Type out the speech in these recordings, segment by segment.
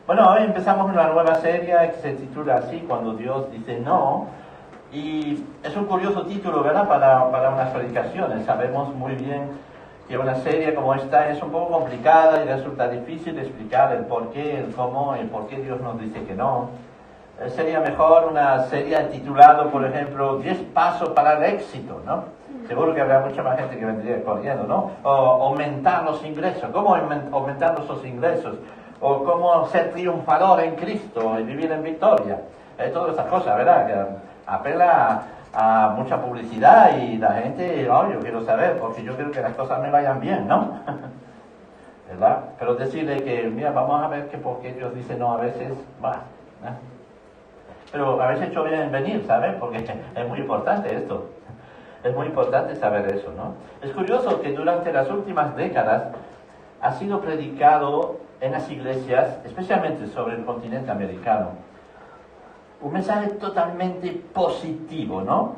Bueno, hoy empezamos una nueva serie que se titula así, Cuando Dios dice no. Y es un curioso título, ¿verdad? Para unas predicaciones. Sabemos muy bien que una serie como esta es un poco complicada y resulta difícil explicar el por qué, el cómo, el por qué Dios nos dice que no. Sería mejor una serie titulada, por ejemplo, 10 pasos para el éxito, ¿no? Seguro que habrá mucha más gente que vendría corriendo, ¿no? O aumentar los ingresos. ¿Cómo aumentar nuestros ingresos? O cómo ser triunfador en Cristo y vivir en victoria. Todas esas cosas, ¿verdad? Que apela a mucha publicidad y la gente, yo quiero saber, porque yo quiero que las cosas me vayan bien, ¿no? ¿Verdad? Pero decirle que, mira, vamos a ver que porque Dios dice no a veces, va, ¿no? Pero a veces hecho bien en venir, ¿sabes? Porque es muy importante esto. Es muy importante saber eso, ¿no? Es curioso que durante las últimas décadas ha sido predicado en las iglesias, especialmente sobre el continente americano, un mensaje totalmente positivo, ¿no?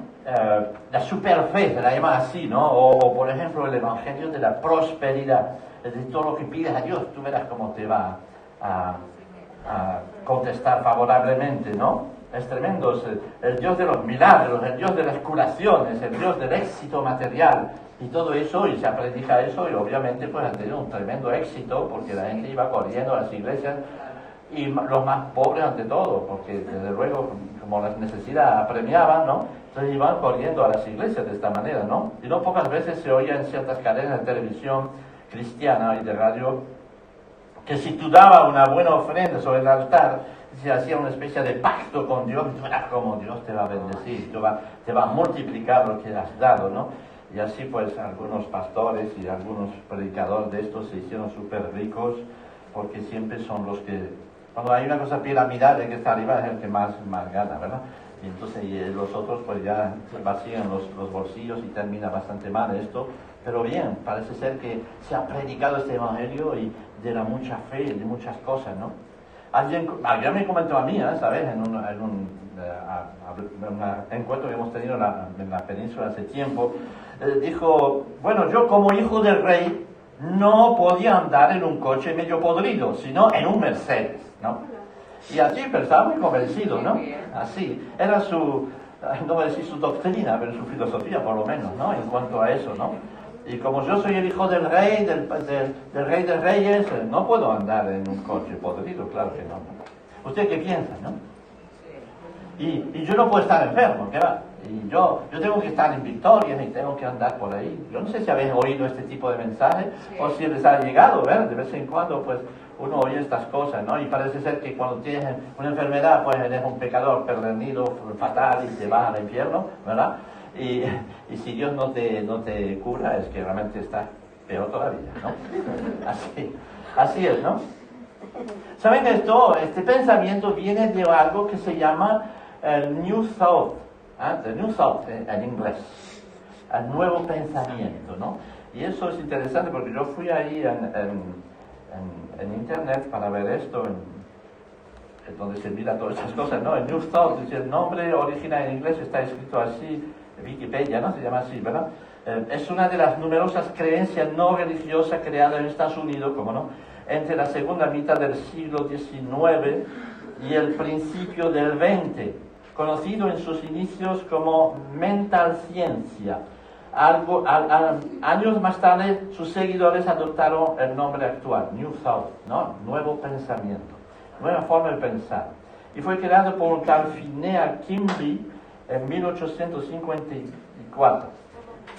La superfe, se la llama así, ¿no? O, por ejemplo, el evangelio de la prosperidad, de todo lo que pides a Dios, tú verás cómo te va a contestar favorablemente, ¿no? Es tremendo, es el Dios de los milagros, el Dios de las curaciones, el Dios del éxito material y todo eso, y se predica eso, y obviamente pues ha tenido un tremendo éxito porque la gente iba corriendo a las iglesias y los más pobres ante todo, porque desde luego como las necesidades apremiaban, ¿no? Entonces iban corriendo a las iglesias de esta manera, ¿no? Y no pocas veces se oía en ciertas cadenas de televisión cristiana y de radio que si tú dabas una buena ofrenda sobre el altar, se hacía una especie de pacto con Dios, y tú verás cómo Dios te va a bendecir, te va a multiplicar lo que has dado, ¿no? Y así pues algunos pastores y algunos predicadores de estos se hicieron súper ricos, porque siempre son los que, cuando hay una cosa piramidal, el que está arriba es el que más gana, ¿verdad? Y entonces los otros pues ya se vacían los bolsillos y termina bastante mal esto. Pero bien, parece ser que se ha predicado este evangelio y de la mucha fe y de muchas cosas, ¿no? Alguien me comentó a mí, ¿sabes? En un encuentro que hemos tenido en la península hace tiempo, dijo, bueno, yo como hijo del rey no podía andar en un coche medio podrido, sino en un Mercedes, ¿no? Y así pensaba muy convencido, ¿no? Así, era su, no voy a decir su doctrina, pero su filosofía por lo menos, ¿no? En cuanto a eso, ¿no? Y como yo soy el hijo del rey, del rey de reyes, no puedo andar en un coche podrido, claro que no. ¿Usted qué piensa, no? Y yo no puedo estar enfermo, ¿qué va? Y yo tengo que estar en victoria y tengo que andar por ahí. Yo no sé si habéis oído este tipo de mensajes o si les ha llegado, ¿verdad? De vez en cuando, pues, uno oye estas cosas, ¿no? Y parece ser que cuando tienes una enfermedad, pues eres un pecador pervertido, fatal y te vas al infierno, ¿verdad? Y si Dios no te cura, es que realmente está peor todavía, ¿no? Así es, ¿no? ¿Saben esto? Este pensamiento viene de algo que se llama el New Thought, the New Thought en inglés, el nuevo pensamiento, ¿no? Y eso es interesante porque yo fui ahí en internet para ver esto, en donde se mira todas estas cosas, ¿no? El New Thought, es el nombre original en inglés, está escrito así, Wikipedia, ¿no? Se llama así, ¿verdad? Es una de las numerosas creencias no religiosas creadas en Estados Unidos, como no, entre la segunda mitad del siglo XIX y el principio del XX, conocido en sus inicios como mental ciencia. Años más tarde, sus seguidores adoptaron el nombre actual, New Thought, ¿no? Nuevo pensamiento, nueva forma de pensar. Y fue creado por un tal Finea Kimby en 1854.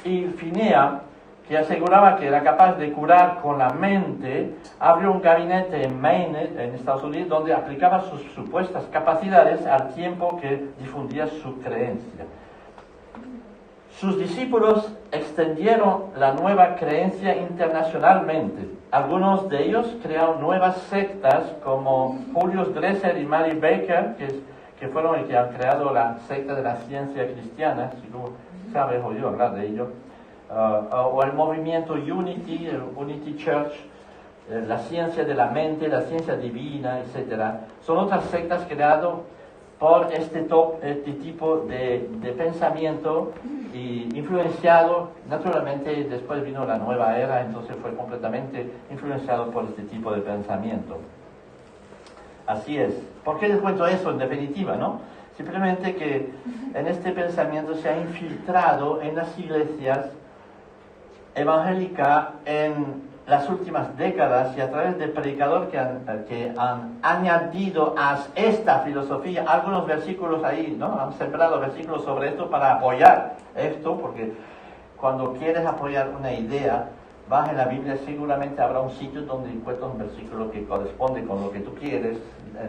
Y Finea, que aseguraba que era capaz de curar con la mente, abrió un gabinete en Maine, en Estados Unidos, donde aplicaba sus supuestas capacidades al tiempo que difundía su creencia. Sus discípulos extendieron la nueva creencia internacionalmente. Algunos de ellos crearon nuevas sectas como Julius Dresser y Mary Baker, que fueron los que han creado la secta de la ciencia cristiana, si tú sabes oído hablar de ello, o el movimiento Unity, el Unity Church, la ciencia de la mente, la ciencia divina, etc. Son otras sectas creadas por este tipo de pensamiento y influenciado, naturalmente después vino la nueva era, entonces fue completamente influenciado por este tipo de pensamiento. Así es. ¿Por qué les cuento eso en definitiva, no? Simplemente que en este pensamiento se ha infiltrado en las iglesias evangélicas en las últimas décadas y a través de predicadores que han añadido a esta filosofía algunos versículos ahí, ¿no? Han sembrado versículos sobre esto para apoyar esto, porque cuando quieres apoyar una idea, vas en la Biblia, seguramente habrá un sitio donde encuentras un versículo que corresponde con lo que tú quieres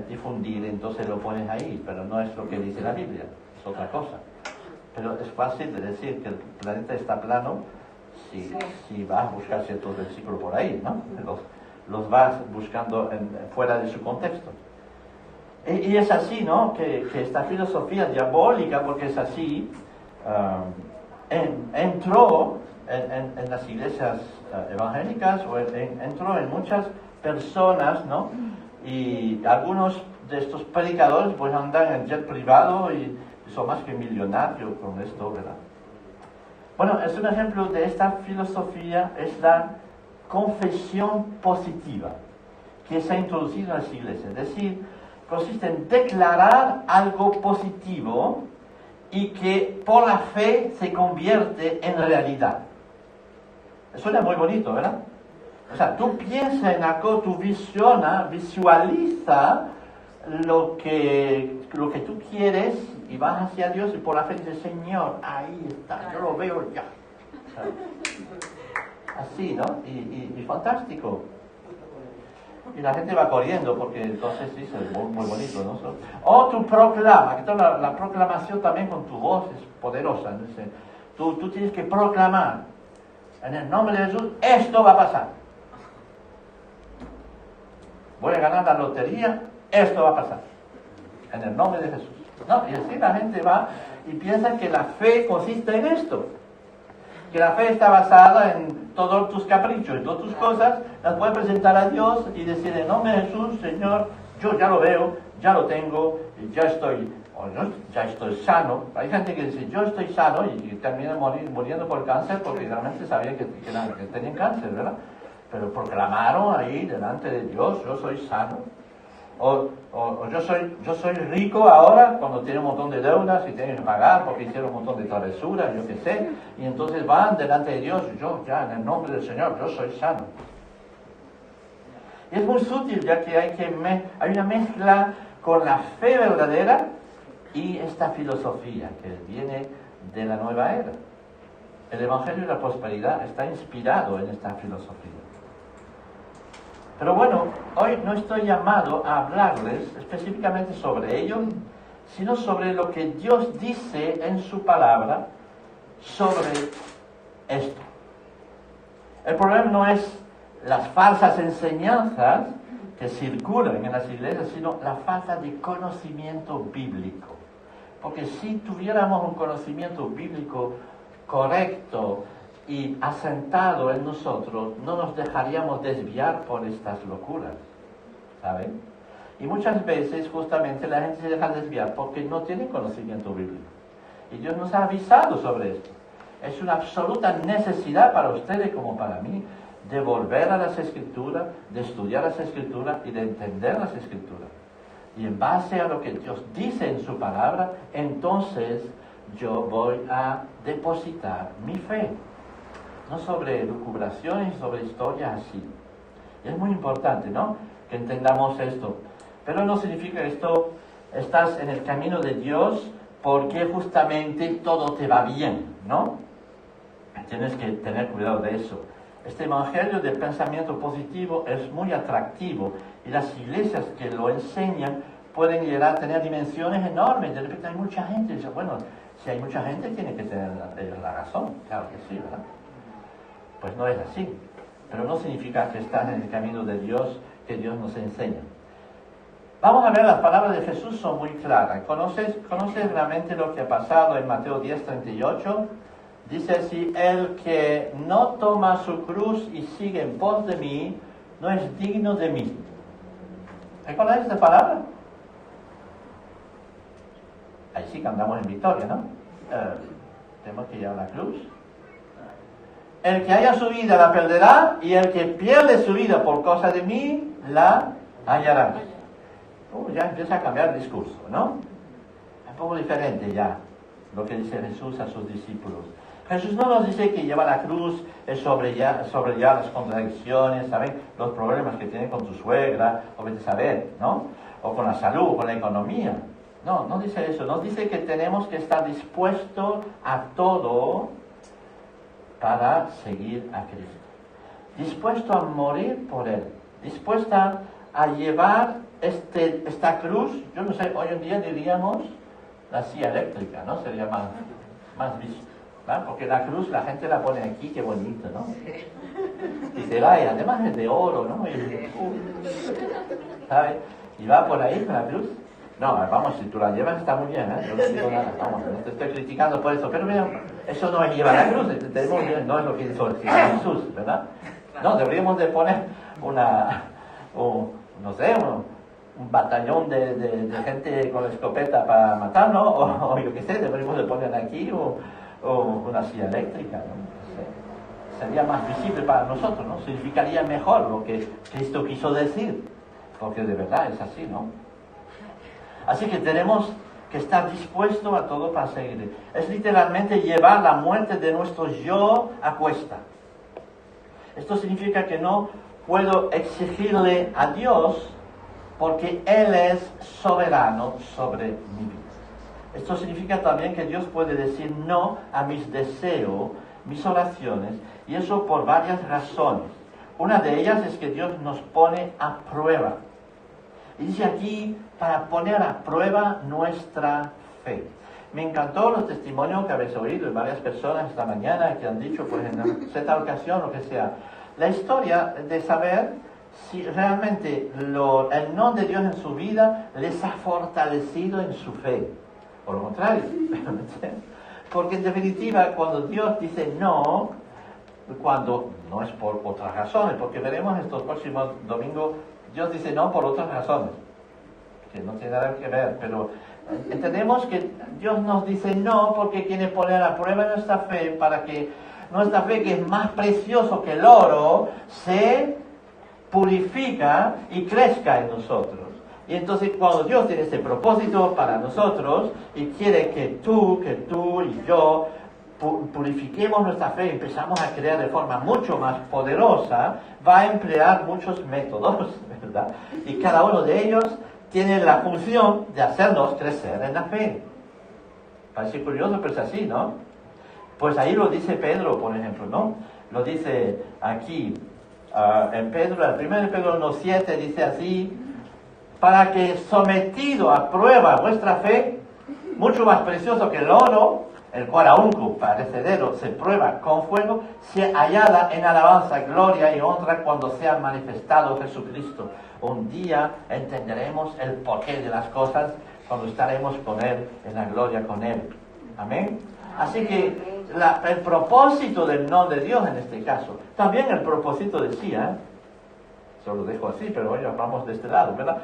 difundir, entonces lo pones ahí, pero no es lo que dice la Biblia, es otra cosa. Pero es fácil de decir que el planeta está plano si vas a buscar ciertos versículos por ahí, ¿no? Los vas buscando fuera de su contexto. Y es así, ¿no? Que esta filosofía diabólica, porque es así, entró en las iglesias evangélicas, o entró en muchas personas, ¿no? Y algunos de estos predicadores pues andan en jet privado y son más que millonarios con esto, ¿verdad? Bueno, es un ejemplo de esta filosofía, es la confesión positiva que se ha introducido en las iglesias. Es decir, consiste en declarar algo positivo y que por la fe se convierte en realidad. Suena muy bonito, ¿verdad? O sea, tú piensas en algo, tú visualiza lo que tú quieres y vas hacia Dios y por la fe dices, Señor, ahí está, yo lo veo ya. Así, ¿no? Y fantástico. Y la gente va corriendo porque entonces sí, es muy bonito, ¿no? O tú proclamas, que la proclamación también con tu voz es poderosa, ¿no? Tú tienes que proclamar, en el nombre de Jesús, esto va a pasar. Voy a ganar la lotería, esto va a pasar. En el nombre de Jesús. No, y así la gente va y piensa que la fe consiste en esto. Que la fe está basada en todos tus caprichos, todas tus cosas, las puedes presentar a Dios y decir en nombre de Jesús, Señor, yo ya lo veo, ya lo tengo, ya estoy sano. Hay gente que dice, yo estoy sano y termina muriendo por cáncer porque realmente sabía que tenían cáncer, ¿verdad? Pero proclamaron ahí delante de Dios, yo soy sano. O yo soy rico ahora cuando tiene un montón de deudas y tienen que pagar porque hicieron un montón de travesuras, yo qué sé, y entonces van delante de Dios, yo ya en el nombre del Señor, yo soy sano. Y es muy sutil ya que hay una mezcla con la fe verdadera y esta filosofía que viene de la nueva era. El Evangelio de la Prosperidad está inspirado en esta filosofía. Pero bueno, hoy no estoy llamado a hablarles específicamente sobre ello, sino sobre lo que Dios dice en su palabra sobre esto. El problema no es las falsas enseñanzas que circulan en las iglesias, sino la falta de conocimiento bíblico. Porque si tuviéramos un conocimiento bíblico correcto y asentado en nosotros, no nos dejaríamos desviar por estas locuras, ¿saben? Y muchas veces justamente la gente se deja desviar porque no tiene conocimiento bíblico. Y Dios nos ha avisado sobre esto. Es una absoluta necesidad para ustedes como para mí de volver a las Escrituras, de estudiar las Escrituras y de entender las Escrituras. Y en base a lo que Dios dice en su palabra, entonces yo voy a depositar mi fe. No sobre lucubraciones, sobre historias así. Y es muy importante, ¿no?, que entendamos esto. Pero no significa que estás en el camino de Dios porque justamente todo te va bien, ¿no? Tienes que tener cuidado de eso. Este evangelio del pensamiento positivo es muy atractivo y las iglesias que lo enseñan pueden llegar a tener dimensiones enormes. De repente hay mucha gente y dice, bueno, si hay mucha gente tiene que tener la razón. Claro que sí, ¿verdad? Pues no es así, pero no significa que estás en el camino de Dios, que Dios nos enseña. Vamos a ver, las palabras de Jesús son muy claras. ¿Conoces realmente lo que ha pasado en Mateo 10:38? Dice así, el que no toma su cruz y sigue en pos de mí, no es digno de mí. ¿Recordáis esta palabra? Ahí sí que andamos en victoria, ¿no? Tenemos que llevar la cruz. El que haya su vida la perderá, y el que pierde su vida por causa de mí, la hallará. ya empieza a cambiar el discurso, ¿no? Un poco diferente ya lo que dice Jesús a sus discípulos. Jesús no nos dice que llevar la cruz es sobrellevar las contradicciones, ¿saben? Los problemas que tiene con tu suegra, o vete a saber, ¿no? O con la salud, o con la economía. No, no dice eso. Nos dice que tenemos que estar dispuestos a todo para seguir a Cristo. Dispuesto a morir por Él. Dispuesta a llevar esta cruz, yo no sé, hoy en día diríamos la silla eléctrica, ¿no? Sería más visto. ¿Verdad? Porque la cruz la gente la pone aquí, qué bonito, ¿no? Y se va, y además es de oro, ¿no? ¿Sabes? Y va por ahí con la cruz. No, vamos, si tú la llevas está muy bien, ¿eh? Yo no digo nada, vamos, no te estoy criticando por eso. Pero mira, eso no es llevar la cruz, no es lo que hizo Jesús, ¿verdad? No, deberíamos de poner un batallón de gente con escopeta para matarnos, o yo qué sé, deberíamos de poner aquí, o una silla eléctrica, ¿no? No sé. Sería más visible para nosotros, ¿no? Significaría mejor lo que Cristo quiso decir, porque de verdad es así, ¿no? Así que tenemos que estar dispuestos a todo para seguir. Es literalmente llevar la muerte de nuestro yo a cuesta. Esto significa que no puedo exigirle a Dios porque Él es soberano sobre mi vida. Esto significa también que Dios puede decir no a mis deseos, mis oraciones, y eso por varias razones. Una de ellas es que Dios nos pone a prueba. Y dice aquí, para poner a prueba nuestra fe. Me encantó los testimonios que habéis oído de varias personas esta mañana que han dicho, pues en cierta ocasión, lo que sea. La historia de saber si realmente el no de Dios en su vida les ha fortalecido en su fe. Por lo contrario, porque en definitiva cuando Dios dice no, cuando no es por otras razones, porque veremos estos próximos domingos, Dios dice no por otras razones, que no tiene nada que ver, pero entendemos que Dios nos dice no porque quiere poner a prueba nuestra fe para que nuestra fe, que es más precioso que el oro, se purifica y crezca en nosotros. Y entonces cuando Dios tiene este propósito para nosotros y quiere que tú y yo purifiquemos nuestra fe y empezamos a crear de forma mucho más poderosa, va a emplear muchos métodos, ¿verdad? Y cada uno de ellos tiene la función de hacernos crecer en la fe. Parece curioso, pero es así, ¿no? Pues ahí lo dice Pedro, por ejemplo, ¿no? Lo dice aquí, en Pedro, el 1 Pedro 1:7 dice así: para que sometido a prueba vuestra fe, mucho más precioso que el oro, el cual aún perecedero se prueba con fuego, se hallada en alabanza, gloria y honra cuando sea manifestado Jesucristo. Un día entenderemos el porqué de las cosas cuando estaremos con Él, en la gloria con Él. Amén. Así que el propósito del no de Dios en este caso, también el propósito decía, solo lo dejo así, pero hoy vamos de este lado, ¿verdad?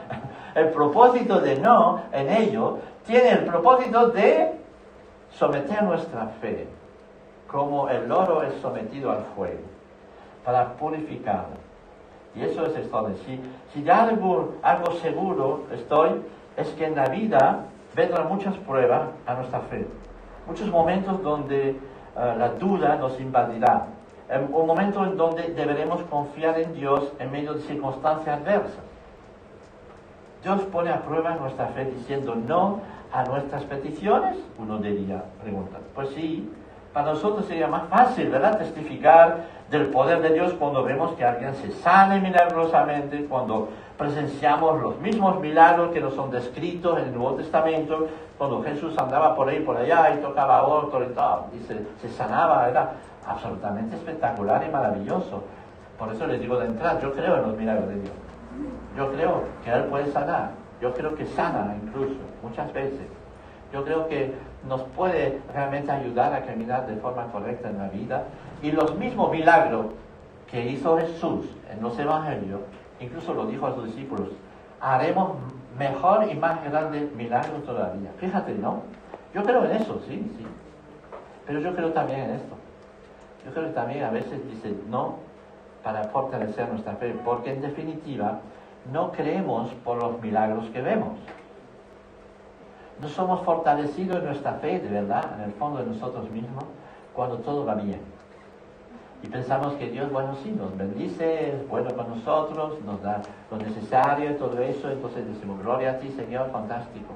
El propósito de no en ello tiene el propósito de someter nuestra fe, como el oro es sometido al fuego, para purificarla. Y eso es esto de si de algo seguro estoy, es que en la vida vendrán muchas pruebas a nuestra fe. Muchos momentos donde la duda nos invadirá. Un momento en donde deberemos confiar en Dios en medio de circunstancias adversas. Dios pone a prueba nuestra fe diciendo no a nuestras peticiones. Uno diría, pregunta, pues sí, para nosotros sería más fácil, ¿verdad?, testificar del poder de Dios cuando vemos que alguien se sane milagrosamente, cuando presenciamos los mismos milagros que nos son descritos en el Nuevo Testamento, cuando Jesús andaba por ahí, por allá y tocaba a otro y tal, y se sanaba, era absolutamente espectacular y maravilloso. Por eso les digo de entrada, yo creo en los milagros de Dios. Yo creo que Él puede sanar. Yo creo que sana incluso, muchas veces. Yo creo que nos puede realmente ayudar a caminar de forma correcta en la vida. Y los mismos milagros que hizo Jesús en los evangelios, incluso lo dijo a sus discípulos, haremos mejor y más grandes milagros todavía. Fíjate, ¿no? Yo creo en eso, sí. Pero yo creo también en esto. Yo creo que también a veces dice no para fortalecer nuestra fe, porque en definitiva no creemos por los milagros que vemos. No somos fortalecidos en nuestra fe, de verdad, en el fondo de nosotros mismos, cuando todo va bien. Y pensamos que Dios, bueno, sí, nos bendice, es bueno con nosotros, nos da lo necesario y todo eso, entonces decimos, gloria a ti, Señor, fantástico.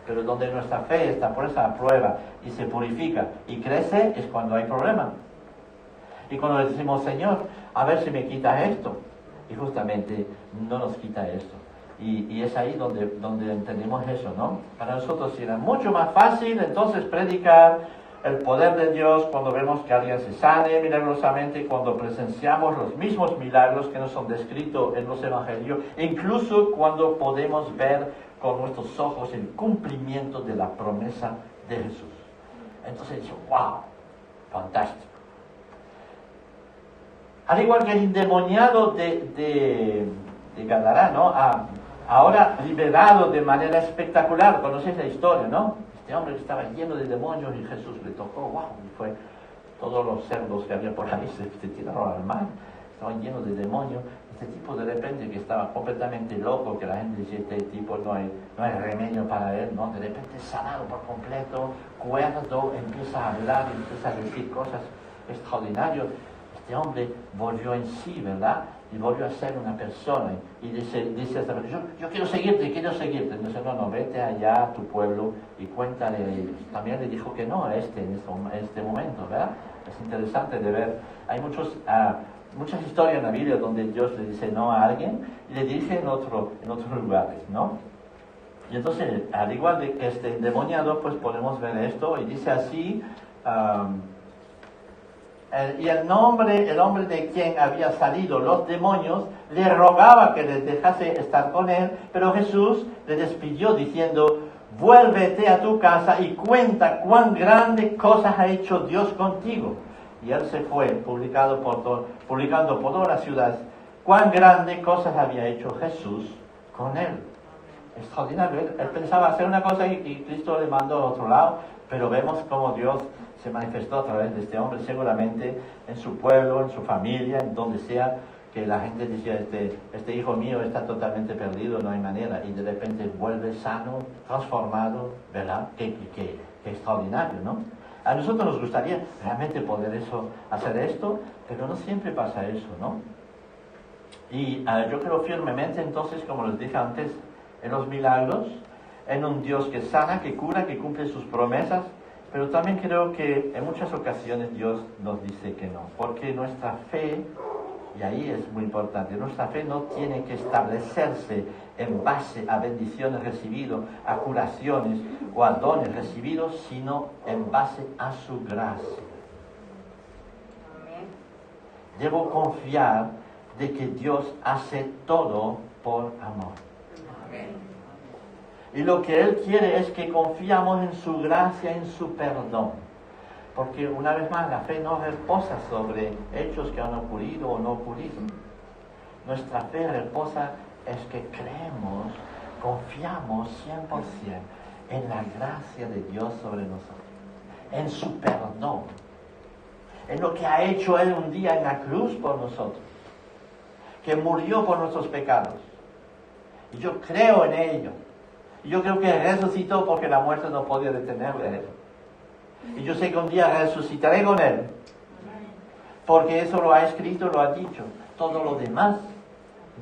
Pero donde nuestra fe está puesta a prueba y se purifica y crece, es cuando hay problema. Y cuando le decimos, Señor, a ver si me quita esto. Y justamente no nos quita esto. Y es ahí donde entendemos eso, ¿no? Para nosotros será mucho más fácil entonces predicar el poder de Dios cuando vemos que alguien se sane milagrosamente, cuando presenciamos los mismos milagros que nos son descritos en los evangelios, incluso cuando podemos ver con nuestros ojos el cumplimiento de la promesa de Jesús. Entonces dice, wow, fantástico. Al igual que el endemoniado de Gadara, ¿no? Ahora liberado de manera espectacular. Conocéis la historia, ¿no? Este hombre que estaba lleno de demonios y Jesús le tocó, wow, y fue todos los cerdos que había por ahí se tiraron al mar, estaban llenos de demonios. Este tipo de repente que estaba completamente loco, que la gente decía, este tipo no hay remedio para él, ¿no? De repente sanado por completo, cuerdo, empieza a hablar, empieza a decir cosas extraordinarias. Este hombre volvió en sí, ¿verdad? Y volvió a ser una persona. Y dice a esta persona, yo quiero seguirte. Dice, no, vete allá a tu pueblo y cuéntale a ellos. También le dijo que no a en este momento, ¿verdad? Es interesante de ver. Hay muchas historias en la Biblia donde Dios le dice no a alguien y le dice en otros lugares, ¿no? Y entonces, al igual de que este endemoniado, pues podemos ver esto y dice así... y el hombre de quien había salido los demonios, le rogaba que les dejase estar con él, pero Jesús le despidió diciendo, vuélvete a tu casa y cuenta cuán grandes cosas ha hecho Dios contigo. Y él se fue, publicando por toda la ciudad, cuán grandes cosas había hecho Jesús con él. Extraordinario. Él pensaba hacer una cosa y Cristo le mandó a otro lado, pero vemos cómo Dios se manifestó a través de este hombre, seguramente en su pueblo, en su familia, en donde sea, que la gente decía, este hijo mío está totalmente perdido, no hay manera, y de repente vuelve sano, transformado, ¿verdad? Qué extraordinario, ¿no? A nosotros nos gustaría realmente poder hacer esto, pero no siempre pasa eso, ¿no? Y yo creo firmemente, entonces, como les dije antes, en los milagros, en un Dios que sana, que cura, que cumple sus promesas, pero también creo que en muchas ocasiones Dios nos dice que no, porque nuestra fe, y ahí es muy importante, nuestra fe no tiene que establecerse en base a bendiciones recibidas, a curaciones o a dones recibidos, sino en base a su gracia. Debo confiar de que Dios hace todo por amor. Y lo que Él quiere es que confiamos en su gracia, en su perdón. Porque una vez más, la fe no reposa sobre hechos que han ocurrido o no ocurrido. Nuestra fe reposa es que creemos, confiamos 100% en la gracia de Dios sobre nosotros. En su perdón. En lo que ha hecho Él un día en la cruz por nosotros. Que murió por nuestros pecados. Y yo creo en ello. Y yo creo que resucitó porque la muerte no podía detenerle a Él. Y yo sé que un día resucitaré con Él. Porque eso lo ha escrito, lo ha dicho. Todo lo demás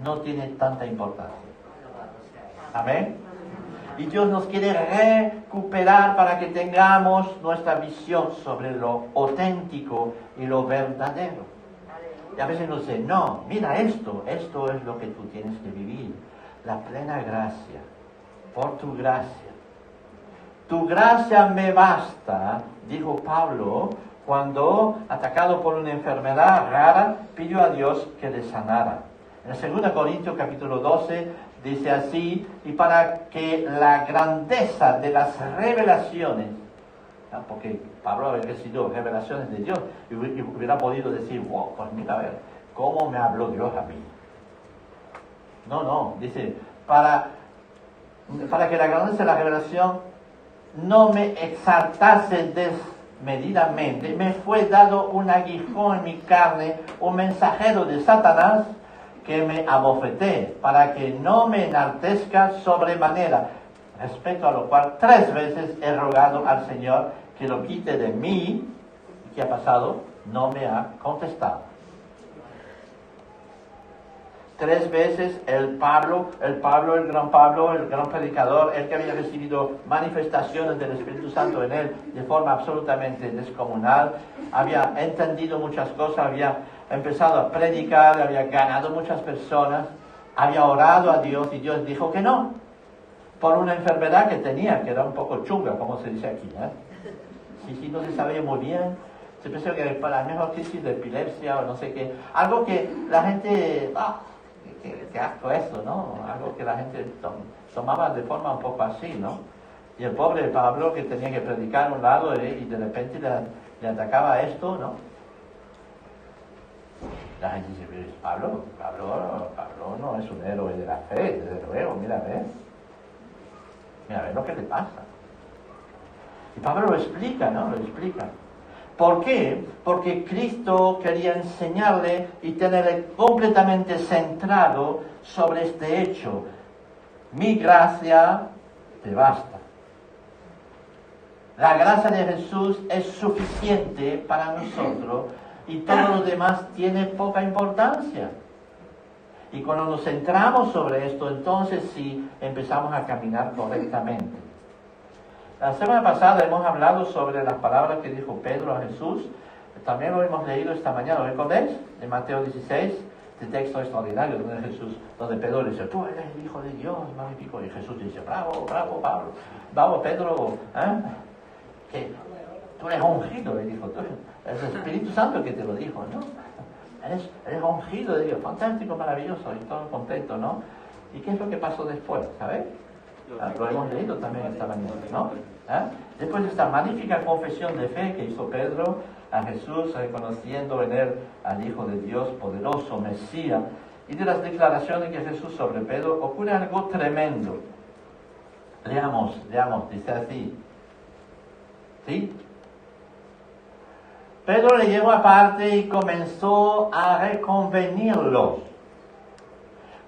no tiene tanta importancia. Amén. Y Dios nos quiere recuperar para que tengamos nuestra visión sobre lo auténtico y lo verdadero. Y a veces nos dice, no, mira esto es lo que tú tienes que vivir. La plena gracia. Por tu gracia. Tu gracia me basta, dijo Pablo, cuando, atacado por una enfermedad rara, pidió a Dios que le sanara. En el 2 Corintios capítulo 12 dice así, y para que la grandeza de las revelaciones, ¿no? Porque Pablo había recibido revelaciones de Dios, y hubiera podido decir, wow, pues mira a ver, ¿cómo me habló Dios a mí? No, dice, para que la grandeza de la revelación no me exaltase desmedidamente, me fue dado un aguijón en mi carne, un mensajero de Satanás, que me abofetee, para que no me enaltezca sobremanera. Respecto a lo cual 3 veces he rogado al Señor que lo quite de mí. ¿Qué ha pasado? No me ha contestado. 3 veces el gran predicador, el que había recibido manifestaciones del Espíritu Santo en él de forma absolutamente descomunal, había entendido muchas cosas, había empezado a predicar, había ganado muchas personas, había orado a Dios y Dios dijo que no, por una enfermedad que tenía, que era un poco chunga, como se dice aquí. Sí, no se sabía muy bien. Se pensó que era para la mejor crisis de epilepsia o no sé qué. Algo que la gente... qué asco eso, ¿no? Algo que la gente tomaba de forma un poco así, ¿no? Y el pobre Pablo, que tenía que predicar a un lado y de repente le atacaba esto, ¿no? La gente dice, Pablo no es un héroe de la fe, desde luego, mira, ve lo que le pasa. Y Pablo lo explica, ¿no? Lo explica. ¿Por qué? Porque Cristo quería enseñarle y tenerle completamente centrado sobre este hecho. Mi gracia te basta. La gracia de Jesús es suficiente para nosotros y todo lo demás tiene poca importancia. Y cuando nos centramos sobre esto, entonces sí empezamos a caminar correctamente. La semana pasada hemos hablado sobre las palabras que dijo Pedro a Jesús. También lo hemos leído esta mañana, ¿lo recordáis? En Mateo 16, este texto extraordinario donde Pedro le dice, tú eres el Hijo de Dios, magnífico. Y Jesús dice, bravo, Pablo, bravo, Pedro, que tú eres ungido, le dijo. Es el Espíritu Santo que te lo dijo, ¿no? Eres ungido de Dios, fantástico, maravilloso, y todo contento, ¿no? ¿Y qué es lo que pasó después, sabéis? Lo hemos leído también esta mañana, ¿no? Después de esta magnífica confesión de fe que hizo Pedro a Jesús, reconociendo en él al Hijo de Dios poderoso, Mesías, y de las declaraciones que Jesús sobre Pedro, ocurre algo tremendo. Leamos, dice así. ¿Sí? Pedro le llevó aparte y comenzó a reconvenirlos.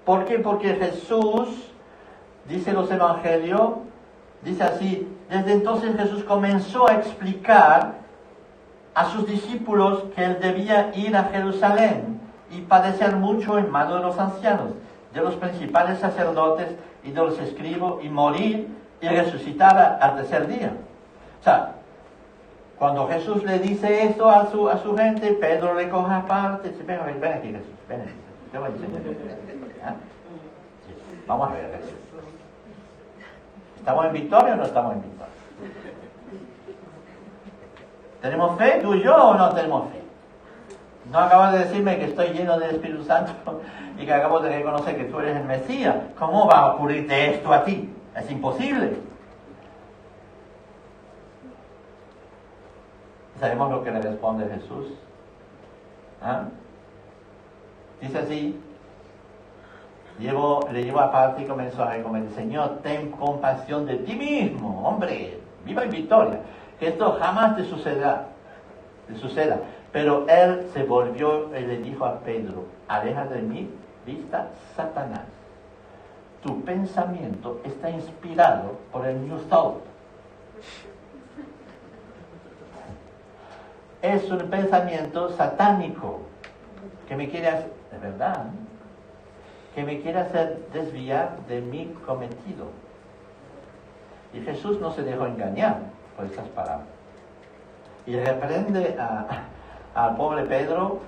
¿Por qué? Porque Jesús, dice los evangelios, dice así, desde entonces Jesús comenzó a explicar a sus discípulos que él debía ir a Jerusalén y padecer mucho en manos de los ancianos, de los principales sacerdotes y de los escribas, y morir y resucitar al tercer día. O sea, cuando Jesús le dice esto a su gente, Pedro le coge aparte y dice, ven aquí Jesús, ven aquí, te voy a enseñar. Vamos a ver Jesús. ¿Estamos en victoria o no estamos en victoria? ¿Tenemos fe, tú y yo, o no tenemos fe? No acabas de decirme que estoy lleno del Espíritu Santo y que acabo de reconocer que tú eres el Mesías. ¿Cómo va a ocurrirte esto a ti? Es imposible. ¿Sabemos lo que le responde Jesús? Dice así, le llevó aparte y comenzó a recomendar, Señor, ten compasión de ti mismo, hombre, viva en victoria, que esto jamás te suceda. Pero él se volvió y le dijo a Pedro, aleja de mí, vista Satanás. Tu pensamiento está inspirado por el New Thought. Es un pensamiento satánico que me quiere hacer, de verdad, que me quiere hacer desviar de mi cometido. Y Jesús no se dejó engañar por estas palabras. Y reprende al pobre Pedro,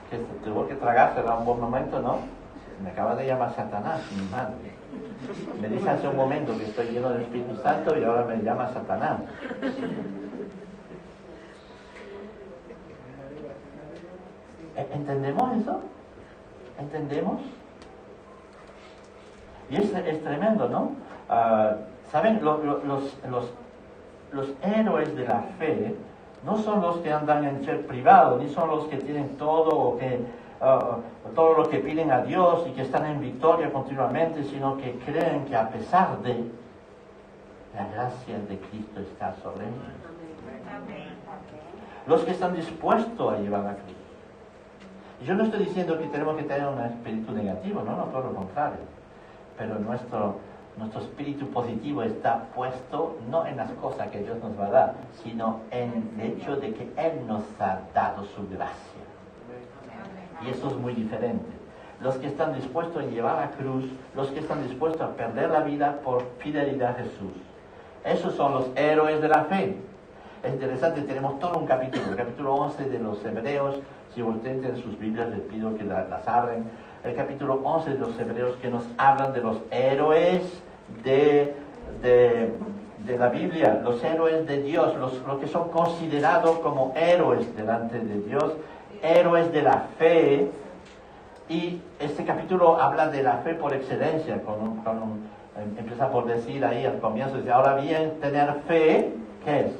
que tuvo que tragársela un buen momento, ¿no? Me acaba de llamar Satanás, mi madre. Me dice hace un momento que estoy lleno del Espíritu Santo y ahora me llama Satanás. ¿Entendemos eso? ¿Entendemos? Y es tremendo, ¿no? ¿Saben? Los héroes de la fe no son los que andan en jet privado, ni son los que tienen todo lo que piden a Dios y que están en victoria continuamente, sino que creen que a pesar de la gracia de Cristo está sobre ellos. Los que están dispuestos a llevar a Cristo. Y yo no estoy diciendo que tenemos que tener un espíritu negativo, no, todo lo contrario. Pero nuestro espíritu positivo está puesto no en las cosas que Dios nos va a dar, sino en el hecho de que Él nos ha dado su gracia. Y eso es muy diferente. Los que están dispuestos a llevar la cruz, los que están dispuestos a perder la vida por fidelidad a Jesús. Esos son los héroes de la fe. Es interesante, tenemos todo un capítulo, el capítulo 11 de los Hebreos. Si ustedes tienen sus Biblias, les pido que las abren. El capítulo 11 de los Hebreos, que nos hablan de los héroes de la Biblia, los héroes de Dios, los que son considerados como héroes delante de Dios, héroes de la fe. Y este capítulo habla de la fe por excelencia, empieza por decir ahí al comienzo, dice, ahora bien, tener fe, ¿qué es?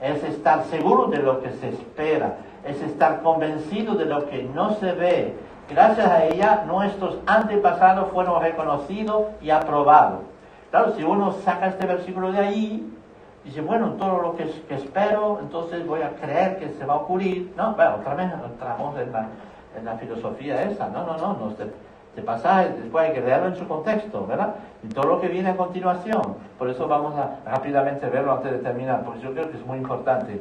Es estar seguro de lo que se espera, es estar convencido de lo que no se ve. Gracias a ella, nuestros antepasados fueron reconocidos y aprobados. Claro, si uno saca este versículo de ahí, dice, bueno, todo lo que espero, entonces voy a creer que se va a ocurrir. No, bueno, otra vez entramos en la filosofía esa. No, este pasaje después hay que leerlo en su contexto, ¿verdad? Y todo lo que viene a continuación. Por eso vamos a rápidamente verlo antes de terminar, porque yo creo que es muy importante.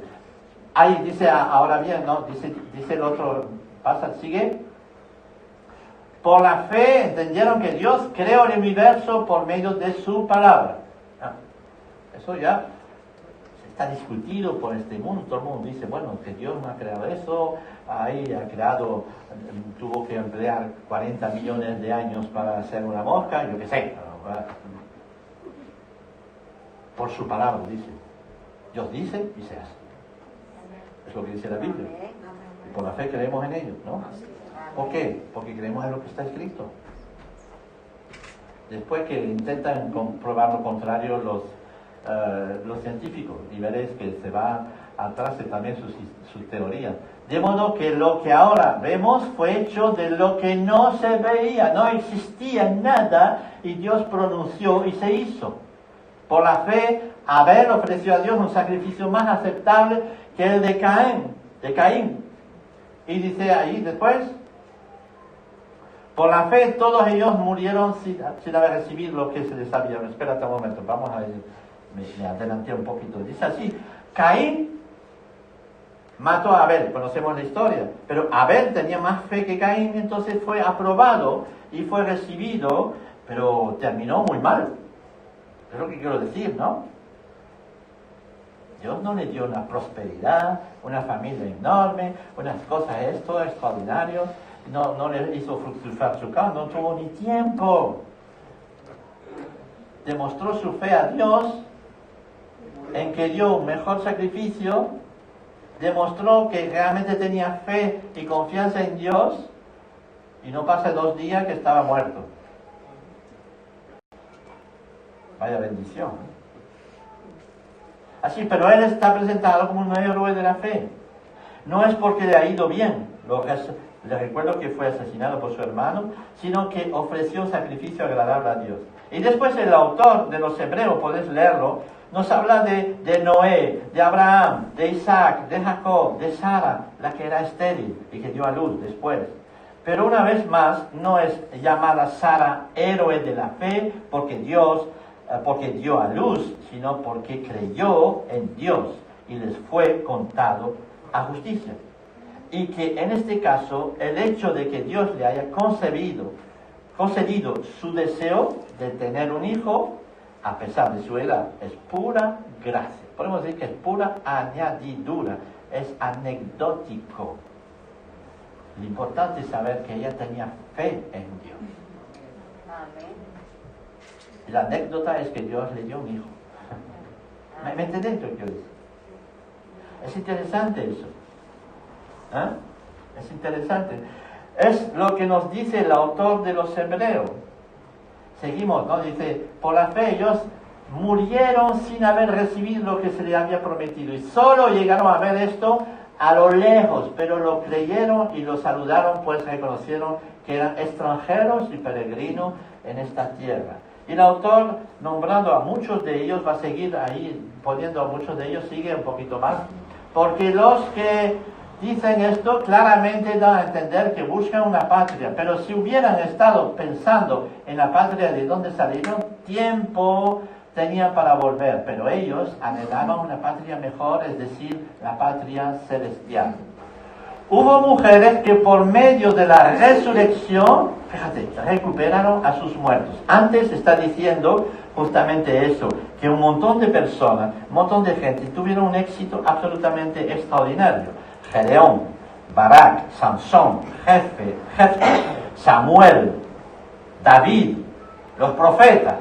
Ahí dice, ahora bien, ¿no? Dice el otro, sigue. Por la fe entendieron que Dios creó el universo por medio de su palabra. Eso ya está discutido por este mundo. Todo el mundo dice, bueno, que Dios no ha creado eso, ahí ha creado, tuvo que emplear 40 millones de años para hacer una mosca, yo qué sé. Por su palabra, dice. Dios dice y se hace. Es lo que dice la Biblia. Y por la fe creemos en ello, ¿no? ¿Por qué? Porque creemos en lo que está escrito. Después que intentan comprobar lo contrario los científicos, y veréis que se va atrás de también sus teorías. De modo que lo que ahora vemos fue hecho de lo que no se veía, no existía nada, y Dios pronunció y se hizo. Por la fe, Abel ofreció a Dios un sacrificio más aceptable que el de Caín. Y dice ahí después, por la fe todos ellos murieron sin haber recibido lo que se les había. Espérate un momento, vamos a ir. Me adelanté un poquito. Dice así, Caín mató a Abel, conocemos la historia, pero Abel tenía más fe que Caín, entonces fue aprobado y fue recibido, pero terminó muy mal. Es lo que quiero decir, ¿no? Dios no le dio una prosperidad, una familia enorme, unas cosas extraordinarias, no le hizo fructificar su campo, no tuvo ni tiempo. Demostró su fe a Dios en que dio un mejor sacrificio, demostró que realmente tenía fe y confianza en Dios, y no pasa 2 días que estaba muerto. Vaya bendición. Así, pero él está presentado como un héroe de la fe. No es porque le ha ido bien, le recuerdo que fue asesinado por su hermano, sino que ofreció un sacrificio agradable a Dios. Y después el autor de los Hebreos, podéis leerlo, nos habla de Noé, de Abraham, de Isaac, de Jacob, de Sara, la que era estéril y que dio a luz después. Pero una vez más, no es llamada Sara héroe de la fe porque dio a luz, sino porque creyó en Dios y les fue contado a justicia. Y que en este caso, el hecho de que Dios le haya concedido su deseo de tener un hijo, a pesar de su edad, es pura gracia. Podemos decir que es pura añadidura, es anecdótico. Lo importante es saber que ella tenía fe en Dios. Amén. Y la anécdota es que Dios le dio un hijo. ¿Me entendéis lo que yo digo? Es interesante eso. Es interesante. Es lo que nos dice el autor de los Hebreos. Seguimos, ¿no? Dice, por la fe ellos murieron sin haber recibido lo que se les había prometido. Y solo llegaron a ver esto a lo lejos, pero lo creyeron y lo saludaron, pues reconocieron que eran extranjeros y peregrinos en esta tierra. Y el autor, nombrando a muchos de ellos, va a seguir ahí, poniendo a muchos de ellos, sigue un poquito más. Porque los que dicen esto, claramente dan a entender que buscan una patria, pero si hubieran estado pensando en la patria de donde salieron, tiempo tenían para volver, pero ellos anhelaban una patria mejor, es decir, la patria celestial. Hubo mujeres que por medio de la resurrección, fíjate, recuperaron a sus muertos. Antes está diciendo justamente eso, que un montón de personas, un montón de gente tuvieron un éxito absolutamente extraordinario. Gedeón, Barak, Sansón, Jefté, Samuel, David, los profetas,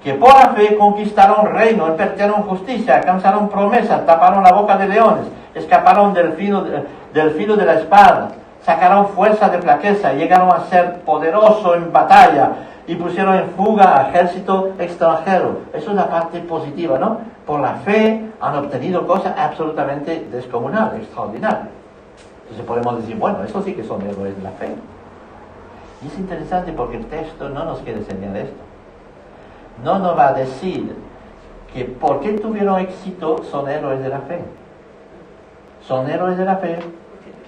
que por la fe conquistaron reino, invirtieron justicia, alcanzaron promesas, taparon la boca de leones, escaparon del filo de la espada, sacaron fuerza de flaqueza, llegaron a ser poderosos en batalla y pusieron en fuga a ejército extranjero. Eso es la parte positiva, ¿no? Por la fe han obtenido cosas absolutamente descomunales, extraordinarias. Entonces podemos decir, bueno, eso sí que son héroes de la fe. Y es interesante porque el texto no nos quiere enseñar esto. No nos va a decir que por qué tuvieron éxito son héroes de la fe. Son héroes de la fe,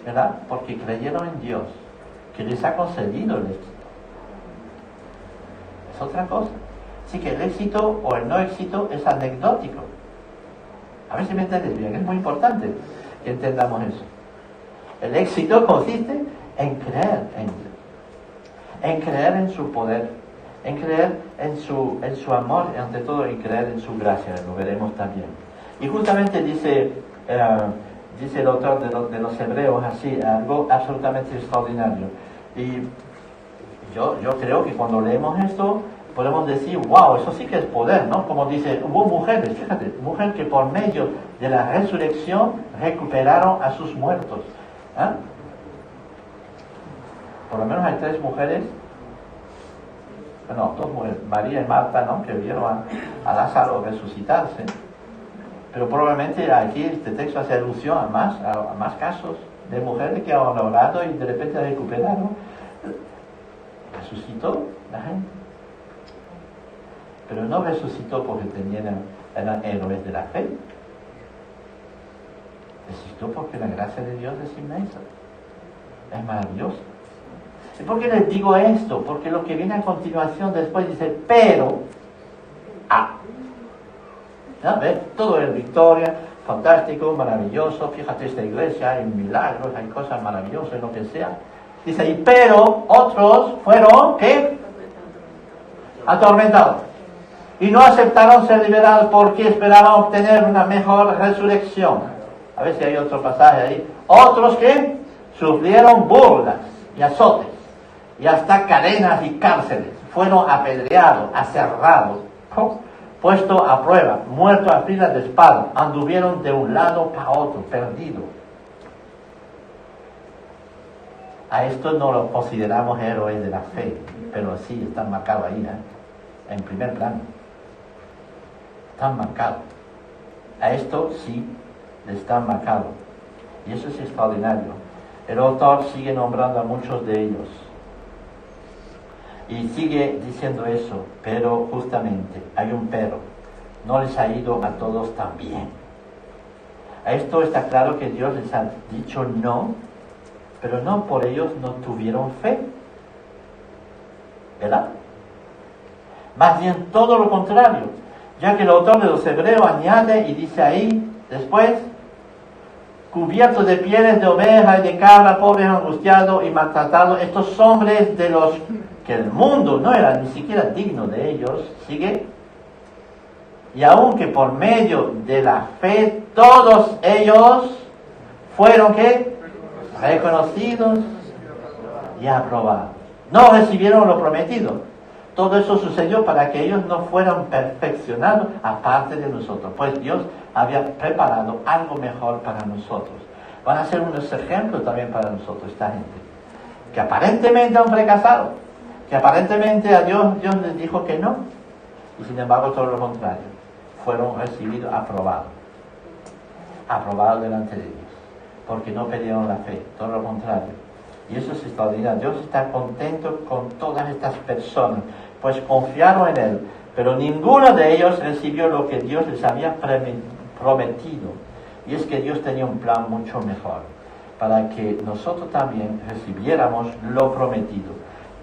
¿verdad? Porque creyeron en Dios, que les ha concedido el éxito. Es otra cosa. Así que el éxito o el no éxito es anecdótico. A ver si me entiendes bien, es muy importante que entendamos eso. El éxito consiste en creer en Dios, en creer en su poder, en creer en su amor, y ante todo en creer en su gracia, lo veremos también. Y justamente dice el autor de los Hebreos así, algo absolutamente extraordinario. Y yo creo que cuando leemos esto, podemos decir, wow, eso sí que es poder, ¿no? Como dice, hubo mujeres, fíjate, mujeres que por medio de la resurrección recuperaron a sus muertos. ¿Ah? Por lo menos hay 3 mujeres, bueno, 2 mujeres, María y Marta, ¿no? Que vieron a Lázaro resucitarse. Pero probablemente aquí este texto hace alusión a más casos de mujeres que han orado y de repente recuperaron. Resucitó la gente. Pero no resucitó porque eran héroes de la fe. Resucitó porque la gracia de Dios es inmensa. Es maravillosa. ¿Y por qué les digo esto? Porque lo que viene a continuación después dice, pero, ¿ya ves? Todo es victoria, fantástico, maravilloso, fíjate esta iglesia, hay milagros, hay cosas maravillosas, lo que sea. Dice ahí, pero otros fueron, ¿qué? Atormentados. Y no aceptaron ser liberados porque esperaban obtener una mejor resurrección. A ver si hay otro pasaje ahí. Otros que sufrieron burlas y azotes, y hasta cadenas y cárceles. Fueron apedreados, aserrados, puestos a prueba, muertos a fila de espada. Anduvieron de un lado para otro, perdidos. A esto no los consideramos héroes de la fe, pero sí están marcados ahí, en primer plano. Están marcados. A esto sí están marcados. Y eso es extraordinario. El autor sigue nombrando a muchos de ellos. Y sigue diciendo eso, pero justamente hay un pero. No les ha ido a todos tan bien. A esto está claro que Dios les ha dicho no, pero no por ellos no tuvieron fe. ¿Verdad? Más bien todo lo contrario, ya que el autor de los Hebreos añade y dice ahí, después, cubiertos de pieles de oveja y de cabra, pobres, angustiados y maltratados, estos hombres de los que el mundo no era ni siquiera digno de ellos, sigue, y aunque por medio de la fe todos ellos fueron ¿qué? Reconocidos y aprobados. No recibieron lo prometido. Todo eso sucedió para que ellos no fueran perfeccionados aparte de nosotros, pues Dios había preparado algo mejor para nosotros. Van a ser unos ejemplos también para nosotros, esta gente, que aparentemente han fracasado, que aparentemente a Dios les dijo que no, y sin embargo todo lo contrario, fueron recibidos, aprobados delante de Dios, porque no perdieron la fe, todo lo contrario. Y eso es extraordinario. Dios está contento con todas estas personas, pues confiaron en Él, pero ninguno de ellos recibió lo que Dios les había prometido. Y es que Dios tenía un plan mucho mejor. para que nosotros también recibiéramos lo prometido.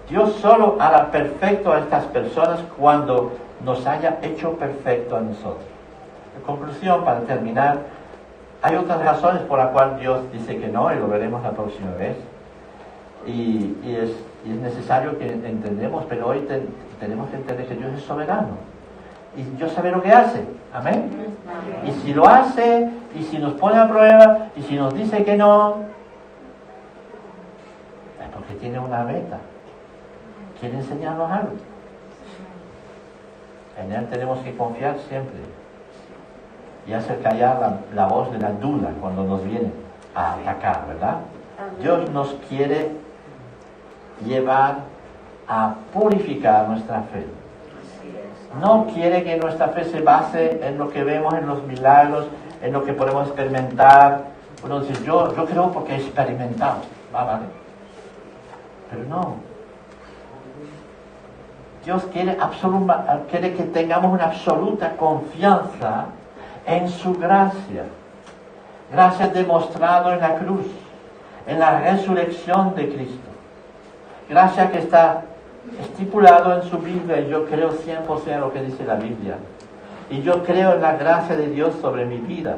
Dios solo hará perfecto a estas personas cuando nos haya hecho perfecto a nosotros. En conclusión, para terminar, hay otras razones por las cuales Dios dice que no, y lo veremos la próxima vez. Y es necesario que entendamos, pero hoy tenemos que entender que Dios es soberano. Y Dios sabe lo que hace. Amén. Y si lo hace, y si nos pone a prueba, y si nos dice que no, es porque tiene una meta. Quiere enseñarnos algo. En Él tenemos que confiar siempre. Y hacer callar la voz de la duda cuando nos viene a atacar, ¿verdad? Dios nos quiere llevar a purificar nuestra fe. No quiere que nuestra fe se base en lo que vemos en los milagros, en lo que podemos experimentar. Uno dice, yo creo porque he experimentado. Vale. Pero no. Dios quiere que tengamos una absoluta confianza en su gracia. Gracia demostrada en la cruz, en la resurrección de Cristo. Gracia que está estipulado en su Biblia, y yo creo 100% en lo que dice la Biblia. Y yo creo en la gracia de Dios sobre mi vida.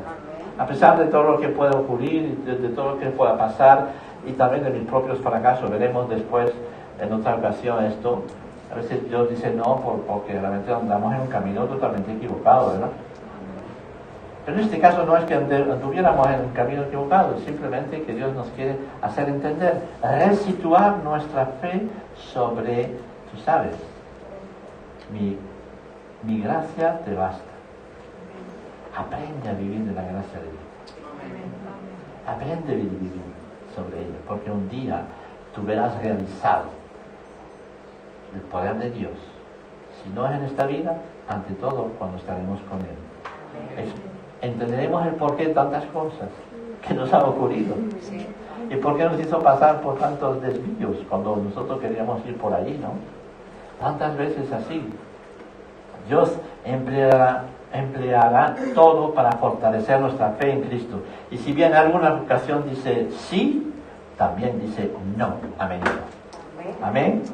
A pesar de todo lo que pueda ocurrir, de todo lo que pueda pasar, y también de mis propios fracasos, veremos después en otra ocasión esto. A veces Dios dice no porque realmente andamos en un camino totalmente equivocado, ¿verdad? Pero en este caso no es que anduviéramos en un camino equivocado, simplemente que Dios nos quiere hacer entender, resituar nuestra fe sobre, tú sabes, mi gracia te basta. Aprende a vivir de la gracia de Dios. Aprende a vivir sobre ella, porque un día tú verás realizado el poder de Dios. Si no es en esta vida, ante todo cuando estaremos con Él. Entenderemos el porqué de tantas cosas que nos han ocurrido. Y por qué nos hizo pasar por tantos desvíos cuando nosotros queríamos ir por allí, ¿no? Tantas veces así. Dios empleará todo para fortalecer nuestra fe en Cristo. Y si bien en alguna ocasión dice sí, también dice no a menudo. Amén.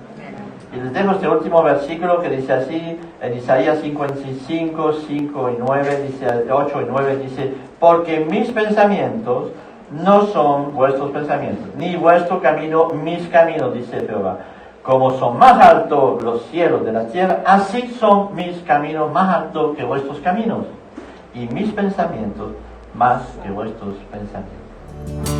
Y les dejo este último versículo que dice así, en Isaías 55, 5 y 9, dice 8 y 9, dice, porque mis pensamientos no son vuestros pensamientos, ni vuestro camino mis caminos, dice Jehová. Como son más altos los cielos de la tierra, así son mis caminos más altos que vuestros caminos, y mis pensamientos más que vuestros pensamientos.